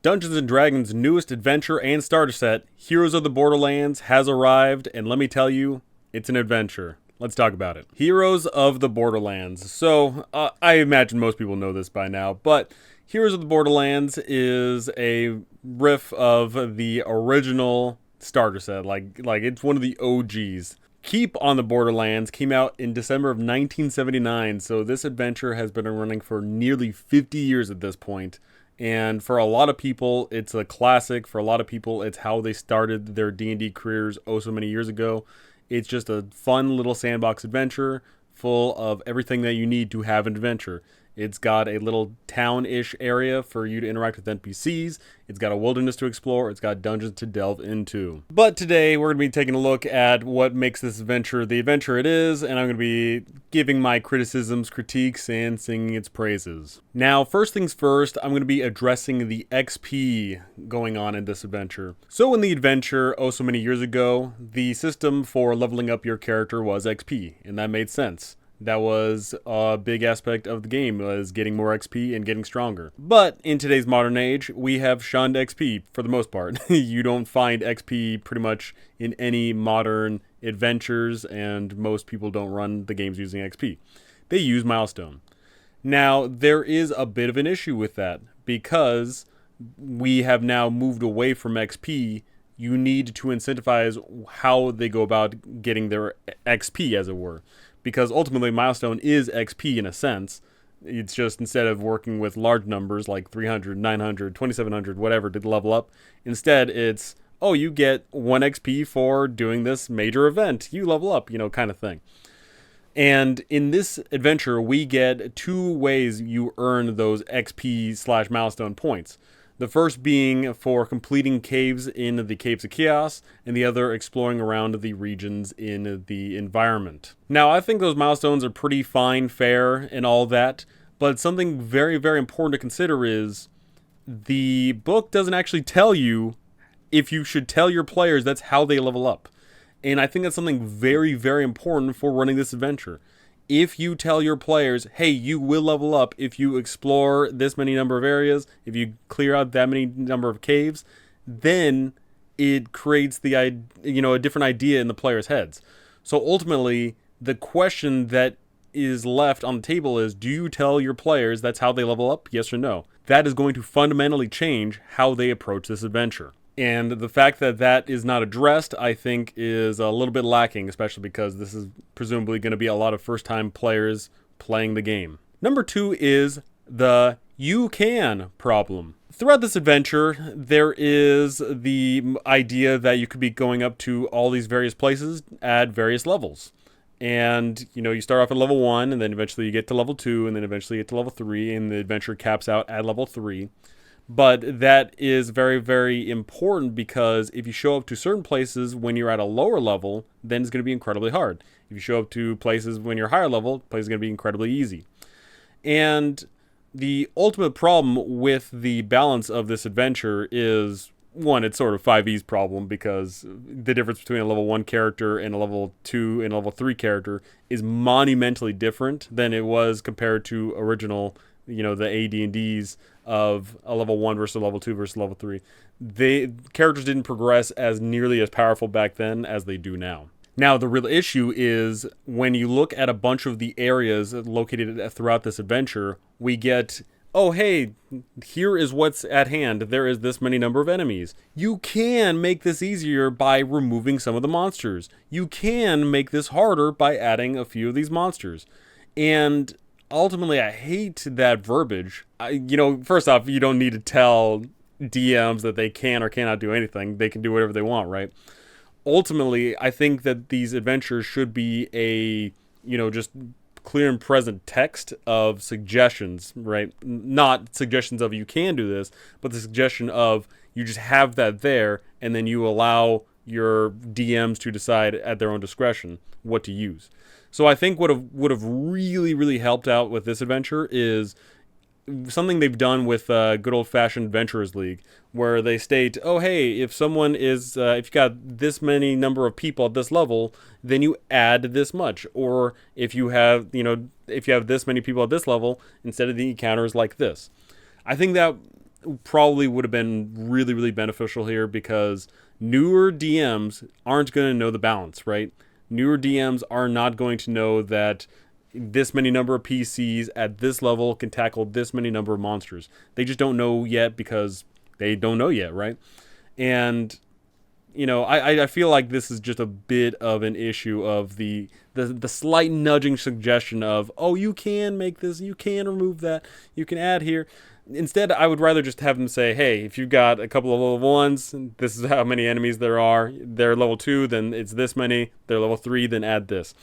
Dungeons & Dragons' newest adventure and starter set, Heroes of the Borderlands, has arrived, and let me tell you, it's an adventure. Let's talk about it. Heroes of the Borderlands. So, I imagine most people know this by now, but Heroes of the Borderlands is a riff of the original starter set. Like it's one of the OGs. Keep on the Borderlands came out in December of 1979, so this adventure has been running for nearly 50 years at this point. And for a lot of people, it's a classic. For a lot of people, it's how they started their D&D careers oh so many years ago. It's just a fun little sandbox adventure full of everything that you need to have an adventure. It's got a little town-ish area for you to interact with NPCs. It's got a wilderness to explore. It's got dungeons to delve into. But today, we're going to be taking a look at what makes this adventure the adventure it is, and I'm going to be giving my criticisms, critiques, and singing its praises. Now, first things first, I'm going to be addressing the XP going on in this adventure. So in the adventure, oh so many years ago, the system for leveling up your character was XP, and that made sense. That was a big aspect of the game, was getting more XP and getting stronger. But in today's modern age, we have shunned XP for the most part. You don't find XP pretty much in any modern adventures, and most people don't run the games using XP. They use milestone. Now, there is a bit of an issue with that, because we have now moved away from XP. You need to incentivize how they go about getting their XP, as it were. Because ultimately, milestone is XP in a sense. It's just instead of working with large numbers like 300, 900, 2700, whatever to level up, instead it's, oh, you get 1 XP for doing this major event. You level up, kind of thing. And in this adventure, we get 2 ways you earn those XP/milestone points. The first being for completing caves in the Caves of Chaos, and the other exploring around the regions in the environment. Now, I think those milestones are pretty fine, fair, and all that, but something very, very important to consider is the book doesn't actually tell you if you should tell your players that's how they level up. And I think that's something very, very important for running this adventure. If you tell your players, hey, you will level up if you explore this many number of areas, if you clear out that many number of caves, then it creates a different idea in the players' heads. So ultimately, the question that is left on the table is, do you tell your players that's how they level up? Yes or no? That is going to fundamentally change how they approach this adventure. And the fact that that is not addressed, I think, is a little bit lacking, especially because this is presumably going to be a lot of first-time players playing the game. Number 2 is the you can problem. Throughout this adventure, there is the idea that you could be going up to all these various places at various levels. And, you start off at level 1, and then eventually you get to level 2, and then eventually you get to level 3, and the adventure caps out at level 3. But that is very, very important because if you show up to certain places when you're at a lower level, then it's going to be incredibly hard. If you show up to places when you're higher level, places are going to be incredibly easy. And the ultimate problem with the balance of this adventure is, one, it's sort of 5E's problem because the difference between a level 1 character and a level 2 and a level 3 character is monumentally different than it was compared to original, the AD&Ds of a level 1 versus a level 2 versus level 3. The characters didn't progress as nearly as powerful back then as they do now. Now, the real issue is when you look at a bunch of the areas located throughout this adventure, we get, oh, hey, here is what's at hand. There is this many number of enemies. You can make this easier by removing some of the monsters. You can make this harder by adding a few of these monsters. And ultimately, I hate that verbiage. First off, you don't need to tell DMs that they can or cannot do anything. They can do whatever they want, right? Ultimately, I think that these adventures should be a, just clear and present text of suggestions, right? Not suggestions of you can do this, but the suggestion of you just have that there, and then you allow your DMs to decide at their own discretion what to use. So I think what would have really, really helped out with this adventure is something they've done with good old-fashioned Adventurers League, where they state, oh, hey, if someone is, if you got this many number of people at this level, then you add this much. Or if you have, if you have this many people at this level, instead of the encounters like this. I think that probably would have been really, really beneficial here because newer DMs aren't going to know the balance, right? Newer DMs are not going to know that this many number of PCs at this level can tackle this many number of monsters. They just don't know yet because they don't know yet, right? And I feel like this is just a bit of an issue of the slight nudging suggestion of, oh, you can make this, you can remove that, you can add here. Instead, I would rather just have them say, hey, if you've got a couple of level 1s, this is how many enemies there are. They're level 2, then it's this many. They're level 3, then add this.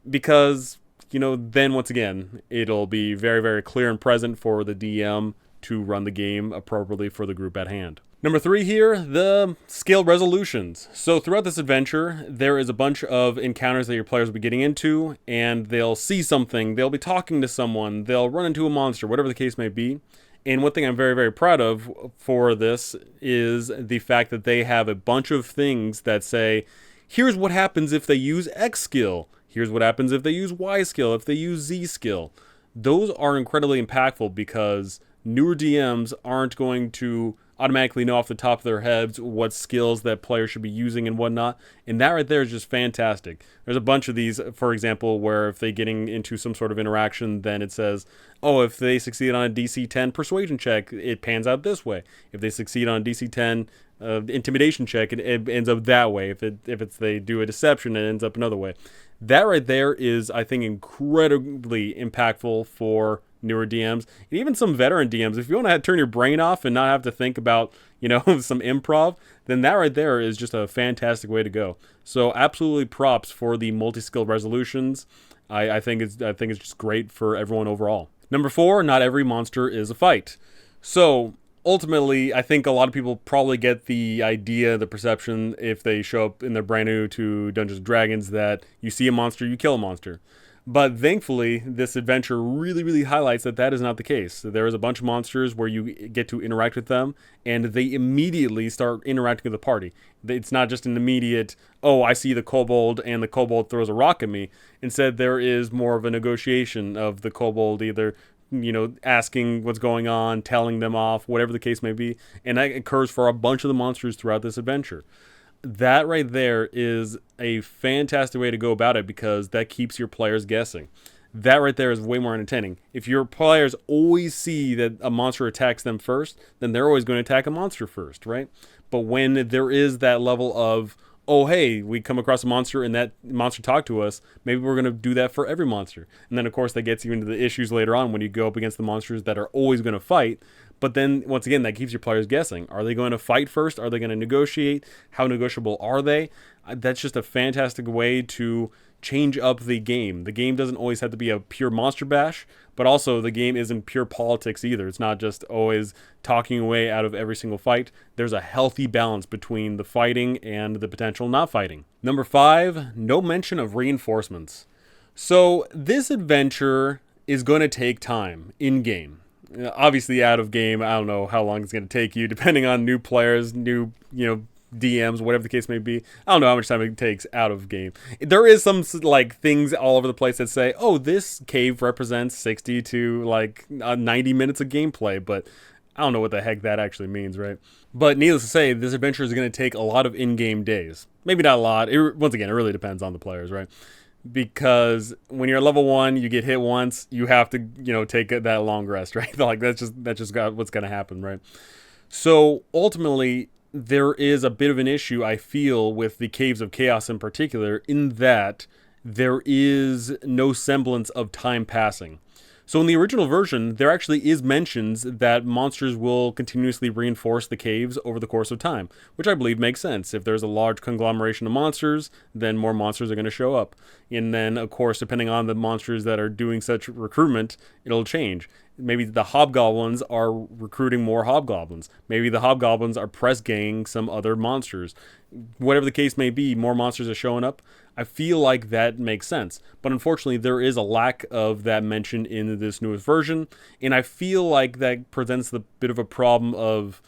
Because, then once again, it'll be very, very clear and present for the DM to run the game appropriately for the group at hand. Number 3 here, the skill resolutions. So throughout this adventure, there is a bunch of encounters that your players will be getting into, and they'll see something, they'll be talking to someone, they'll run into a monster, whatever the case may be. And one thing I'm very, very proud of for this is the fact that they have a bunch of things that say, here's what happens if they use X skill. Here's what happens if they use Y skill, if they use Z skill. Those are incredibly impactful because newer DMs aren't going to automatically know off the top of their heads what skills that players should be using and whatnot. And that right there is just fantastic. There's a bunch of these, for example, where if they're getting into some sort of interaction, then it says, oh, if they succeed on a DC 10 persuasion check, it pans out this way. If they succeed on a DC 10 intimidation check, it ends up that way. If they do a deception, it ends up another way. That right there is, I think, incredibly impactful for newer DMs, and even some veteran DMs. If you want to turn your brain off and not have to think about, some improv, then that right there is just a fantastic way to go. So absolutely props for the multi-skill resolutions. I think it's just great for everyone overall. Number 4, not every monster is a fight. So ultimately, I think a lot of people probably get the idea, the perception, if they show up and they're brand new to Dungeons & Dragons, that you see a monster, you kill a monster. But thankfully, this adventure really, really highlights that is not the case. There is a bunch of monsters where you get to interact with them, and they immediately start interacting with the party. It's not just an immediate, oh, I see the kobold, and the kobold throws a rock at me. Instead, there is more of a negotiation of the kobold either asking what's going on, telling them off, whatever the case may be. And that occurs for a bunch of the monsters throughout this adventure. That right there is a fantastic way to go about it because that keeps your players guessing. That right there is way more entertaining. If your players always see that a monster attacks them first, then they're always going to attack a monster first, right? But when there is that level of, oh, hey, we come across a monster and that monster talked to us, maybe we're going to do that for every monster. And then, of course, that gets you into the issues later on when you go up against the monsters that are always going to fight. But then, once again, that keeps your players guessing. Are they going to fight first? Are they going to negotiate? How negotiable are they? That's just a fantastic way to change up the game. The game doesn't always have to be a pure monster bash, but also the game isn't pure politics either. It's not just always talking away out of every single fight. There's a healthy balance between the fighting and the potential not fighting. Number 5, no mention of reinforcements. So this adventure is going to take time in-game. Obviously out of game, I don't know how long it's going to take you, depending on new players, new, DMs, whatever the case may be. I don't know how much time it takes out of game. There is some things all over the place that say, oh, this cave represents 60 to 90 minutes of gameplay, but I don't know what the heck that actually means, right? But needless to say, this adventure is going to take a lot of in-game days. Maybe not a lot. Once again, it really depends on the players, right? Because when you're at level 1, you get hit once, you have to, take that long rest, right? That's just what's going to happen, right? So ultimately, there is a bit of an issue, I feel, with the Caves of Chaos in particular, in that there is no semblance of time passing. So in the original version, there actually is mentions that monsters will continuously reinforce the caves over the course of time, which I believe makes sense. If there's a large conglomeration of monsters, then more monsters are going to show up. And then, of course, depending on the monsters that are doing such recruitment, it'll change. Maybe the hobgoblins are recruiting more hobgoblins. Maybe the hobgoblins are press ganging some other monsters. Whatever the case may be, more monsters are showing up. I feel like that makes sense. But unfortunately, there is a lack of that mentioned in this newest version. And I feel like that presents the bit of a problem of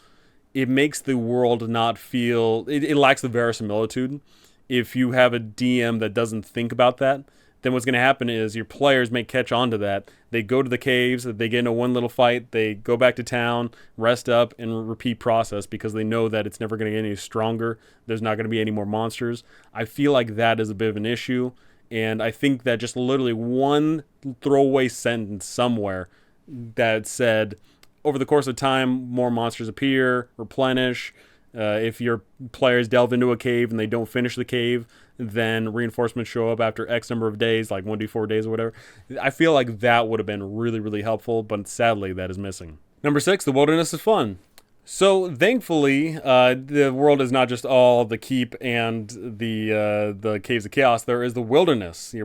it makes the world not feel... It lacks the verisimilitude. If you have a DM that doesn't think about that, then what's going to happen is your players may catch on to that. They go to the caves, they get into one little fight, they go back to town, rest up, and repeat process because they know that it's never going to get any stronger. There's not going to be any more monsters. I feel like that is a bit of an issue, and I think that just literally one throwaway sentence somewhere that said, over the course of time, more monsters appear, replenish. If your players delve into a cave and they don't finish the cave, then reinforcements show up after X number of days, like 1d4 days or whatever. I feel like that would have been really, really helpful, but sadly that is missing. Number 6, the wilderness is fun. So thankfully, the world is not just all the keep and the caves of chaos. There is the wilderness. The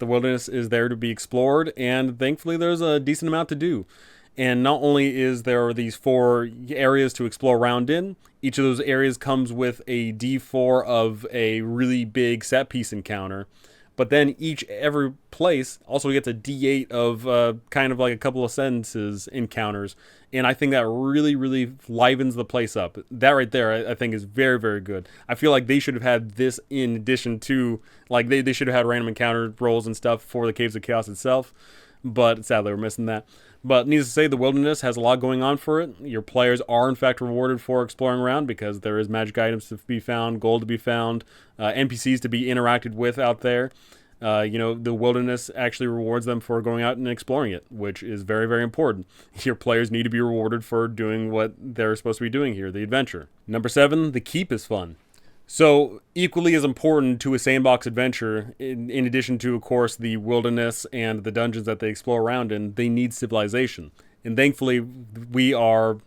wilderness is there to be explored, and thankfully there's a decent amount to do. And not only is there these 4 areas to explore around in, each of those areas comes with a D4 of a really big set piece encounter. But then every place also gets a D8 of kind of like a couple of sentences encounters. And I think that really, really livens the place up. That right there, I think, is very, very good. I feel like they should have had this in addition to, like, they should have had random encounter rolls and stuff for the Caves of Chaos itself. But sadly, we're missing that. But needless to say, the wilderness has a lot going on for it. Your players are, in fact, rewarded for exploring around because there is magic items to be found, gold to be found, NPCs to be interacted with out there. The wilderness actually rewards them for going out and exploring it, which is very, very important. Your players need to be rewarded for doing what they're supposed to be doing here, the adventure. Number 7, the keep is fun. So, equally as important to a sandbox adventure, in addition to, of course, the wilderness and the dungeons that they explore around in, they need civilization. And thankfully, we are,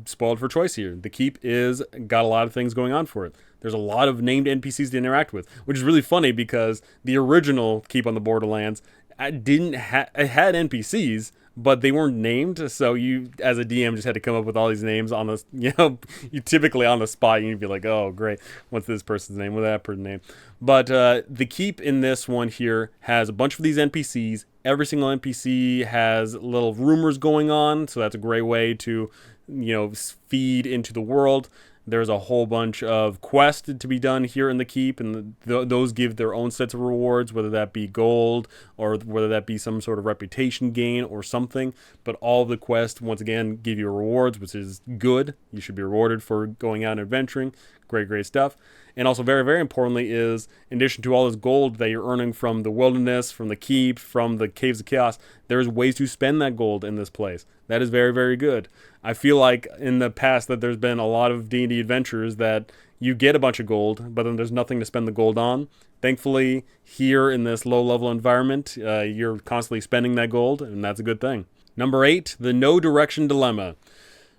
spoiled for choice here. The keep is got a lot of things going on for it. There's a lot of named NPCs to interact with, which is really funny because the original keep on the Borderlands it had NPCs, but they weren't named, so you, as a DM, just had to come up with all these names on the, you typically on the spot, you'd be like, oh, great, what's this person's name, what's that person's name? But the keep in this one here has a bunch of these NPCs. Every single NPC has little rumors going on, so that's a great way to, feed into the world. There's a whole bunch of quests to be done here in the keep, and those give their own sets of rewards, whether that be gold or whether that be some sort of reputation gain or something. But all of the quests, once again, give you rewards, which is good. You should be rewarded for going out and adventuring. Great, great stuff. And also, very, very importantly, is in addition to all this gold that you're earning from the wilderness, from the keep, from the Caves of Chaos, there's ways to spend that gold in this place. That is very, very good. I feel like in the past that there's been a lot of D&D adventures that you get a bunch of gold, but then there's nothing to spend the gold on. Thankfully, here in this low-level environment, you're constantly spending that gold, and that's a good thing. Number 8, the no direction dilemma.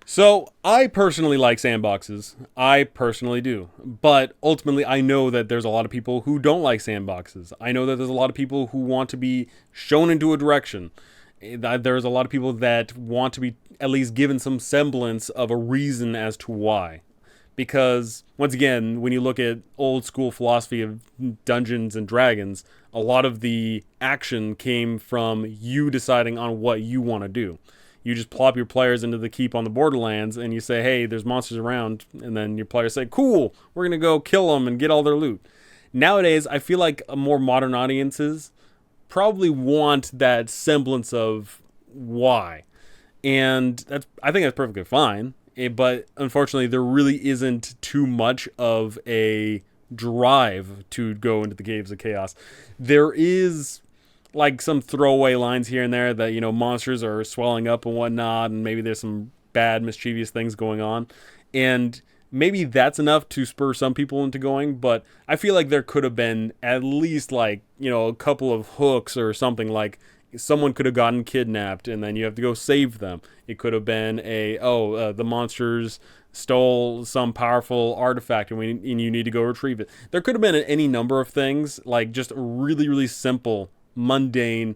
So, I personally like sandboxes. I personally do. But ultimately, I know that there's a lot of people who don't like sandboxes. I know that there's a lot of people who want to be shown into a direction. There's a lot of people that want to be at least given some semblance of a reason as to why. Because, once again, when you look at old school philosophy of Dungeons and Dragons, a lot of the action came from you deciding on what you want to do. You just plop your players into the keep on the Borderlands and you say, hey, there's monsters around. And then your players say, cool, we're going to go kill them and get all their loot. Nowadays, I feel like more modern audiences probably want that semblance of why. And I think that's perfectly fine. But unfortunately, there really isn't too much of a drive to go into the Caves of Chaos. There is like some throwaway lines here and there that, monsters are swelling up and whatnot, and maybe there's some bad, mischievous things going on. And maybe that's enough to spur some people into going, but I feel like there could have been at least a couple of hooks or something, like someone could have gotten kidnapped and then you have to go save them. It could have been the monsters stole some powerful artifact and you need to go retrieve it. There could have been any number of things, like just really, really simple, mundane,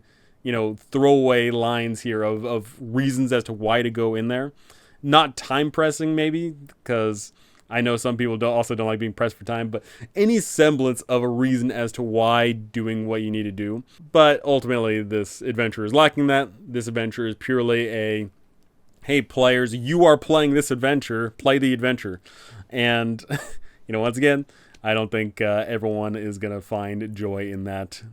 throwaway lines here of reasons as to why to go in there. Not time pressing, maybe, because I know some people don't like being pressed for time, but any semblance of a reason as to why doing what you need to do. But ultimately, this adventure is lacking that. This adventure is purely a, hey, players, you are playing this adventure, play the adventure. And, once again, I don't think everyone is going to find joy in that.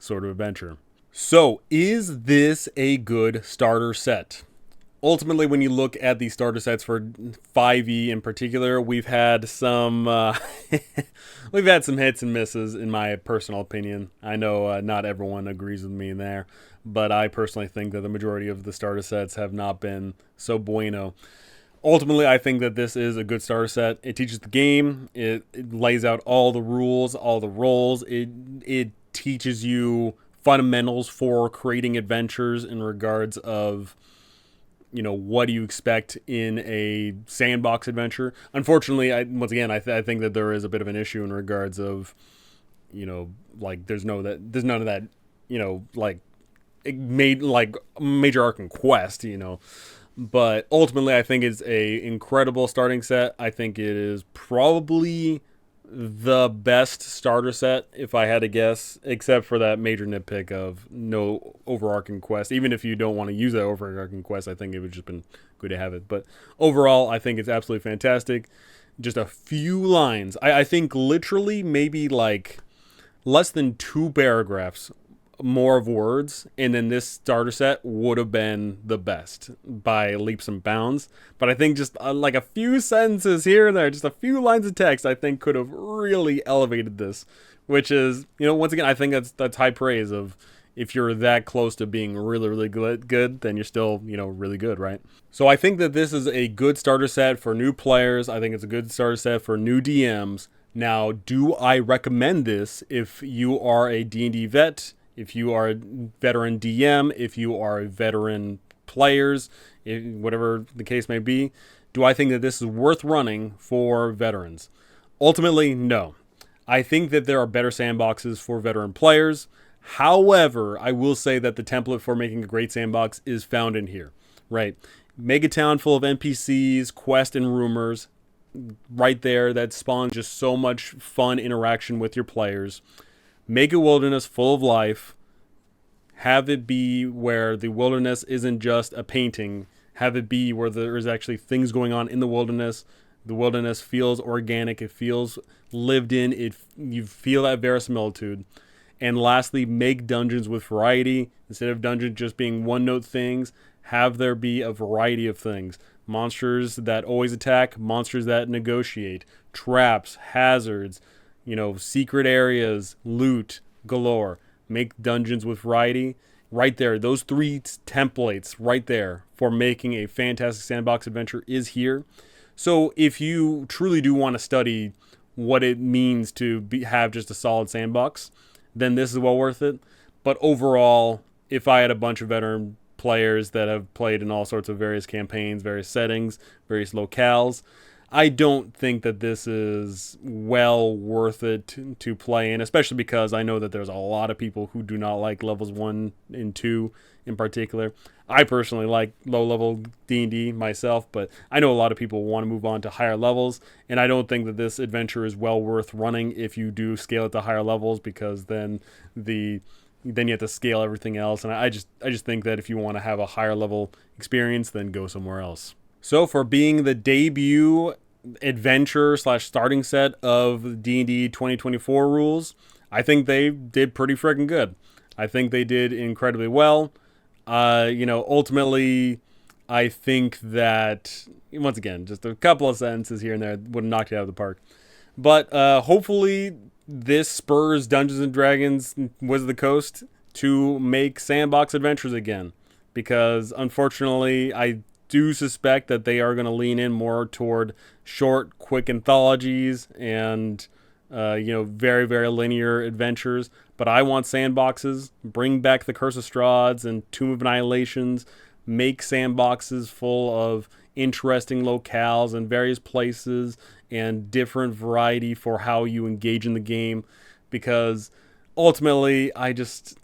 sort of adventure. So, is this a good starter set? Ultimately, when you look at the starter sets for 5e in particular, we've had some we've had some hits and misses, in my personal opinion. I know not everyone agrees with me there, but I personally think that the majority of the starter sets have not been so bueno. Ultimately, I think that this is a good starter set. It teaches the game. It lays out all the rules, all the roles. It teaches you fundamentals for creating adventures in regards of, what do you expect in a sandbox adventure. Unfortunately, once again, I think that there is a bit of an issue in regards of, like there's none of that, like it made like major arc and quest, But ultimately, I think it's a incredible starting set. I think it is probably the best starter set, if I had to guess, except for that major nitpick of no overarching quest. Even if you don't want to use that overarching quest, I think it would just been good to have it. But overall, I think it's absolutely fantastic. Just a few lines. I think literally maybe like less than 2 paragraphs more of words, and then this starter set would have been the best by leaps and bounds. But I think just like a few sentences here and there, just a few lines of text, I think could have really elevated this, which is, once again, I think that's high praise of if you're that close to being really, really good, then you're still, really good, right? So I think that this is a good starter set for new players. I think it's a good starter set for new DMs. Now, do I recommend this if you are a D&D vet, if you are a veteran DM, if you are a veteran players, whatever the case may be? Do I think that this is worth running for veterans? Ultimately, no. I think that there are better sandboxes for veteran players. However, I will say that the template for making a great sandbox is found in here, right? Make a town full of NPCs, quests, and rumors. Right there, that spawns just so much fun interaction with your players. Make a wilderness full of life. Have it be where the wilderness isn't just a painting. Have it be where there is actually things going on in the wilderness. The wilderness feels organic. It feels lived in. You feel that verisimilitude. And lastly, make dungeons with variety. Instead of dungeons just being one-note things, have there be a variety of things. Monsters that always attack, monsters that negotiate, traps, hazards, secret areas, loot galore. Make dungeons with variety. Right there, those 3 templates right there for making a fantastic sandbox adventure is here. So if you truly do want to study what it means to have just a solid sandbox, then this is well worth it. But overall, if I had a bunch of veteran players that have played in all sorts of various campaigns, various settings, various locales, I don't think that this is well worth it to play in, especially because I know that there's a lot of people who do not like levels 1 and 2 in particular. I personally like low-level D&D myself, but I know a lot of people want to move on to higher levels, and I don't think that this adventure is well worth running if you do scale it to higher levels, because then you have to scale everything else, and I just think that if you want to have a higher level experience, then go somewhere else. So for being the debut adventure / starting set of D&D 2024 rules, I think they did pretty freaking good. I think they did incredibly well. Ultimately, I think that, once again, just a couple of sentences here and there would have knocked it out of the park. But hopefully this spurs Dungeons & Dragons Wizards of the Coast to make sandbox adventures again. Because, unfortunately, I do suspect that they are going to lean in more toward short, quick anthologies and, very, very linear adventures. But I want sandboxes. Bring back the Curse of Strahds and Tomb of Annihilations. Make sandboxes full of interesting locales and various places and different variety for how you engage in the game. Because ultimately, I'm just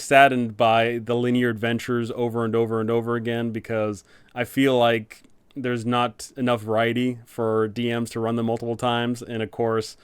saddened by the linear adventures over and over and over again, because I feel like there's not enough variety for DMs to run them multiple times. And of course,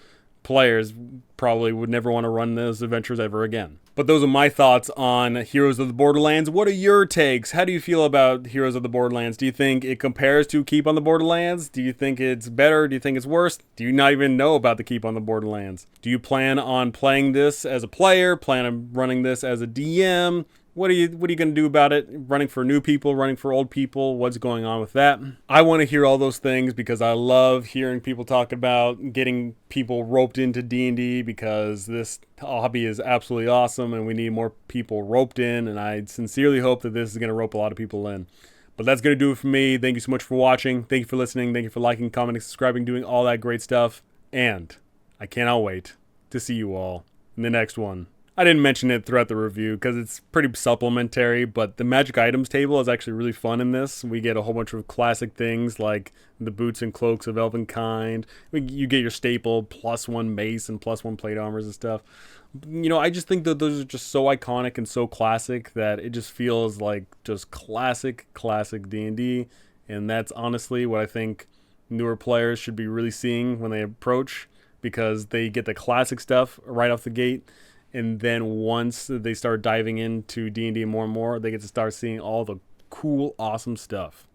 players probably would never want to run those adventures ever again. But those are my thoughts on Heroes of the Borderlands. What are your takes? How do you feel about Heroes of the Borderlands? Do you think it compares to Keep on the Borderlands? Do you think it's better? Do you think it's worse? Do you not even know about the Keep on the Borderlands? Do you plan on playing this as a player? Plan on running this as a DM? What are you going to do about it? Running for new people, running for old people? What's going on with that? I want to hear all those things because I love hearing people talk about getting people roped into D&D because this hobby is absolutely awesome and we need more people roped in, and I sincerely hope that this is going to rope a lot of people in. But that's going to do it for me. Thank you so much for watching. Thank you for listening. Thank you for liking, commenting, subscribing, doing all that great stuff. And I cannot wait to see you all in the next one. I didn't mention it throughout the review because it's pretty supplementary, but the magic items table is actually really fun in this. We get a whole bunch of classic things like the boots and cloaks of Elvenkind. You get your staple +1 mace and +1 plate armors and stuff. You know, I just think that those are just so iconic and so classic that it just feels like just classic D&D. And that's honestly what I think newer players should be really seeing when they approach, because they get the classic stuff right off the gate. And then once they start diving into D&D more and more, they get to start seeing all the cool, awesome stuff.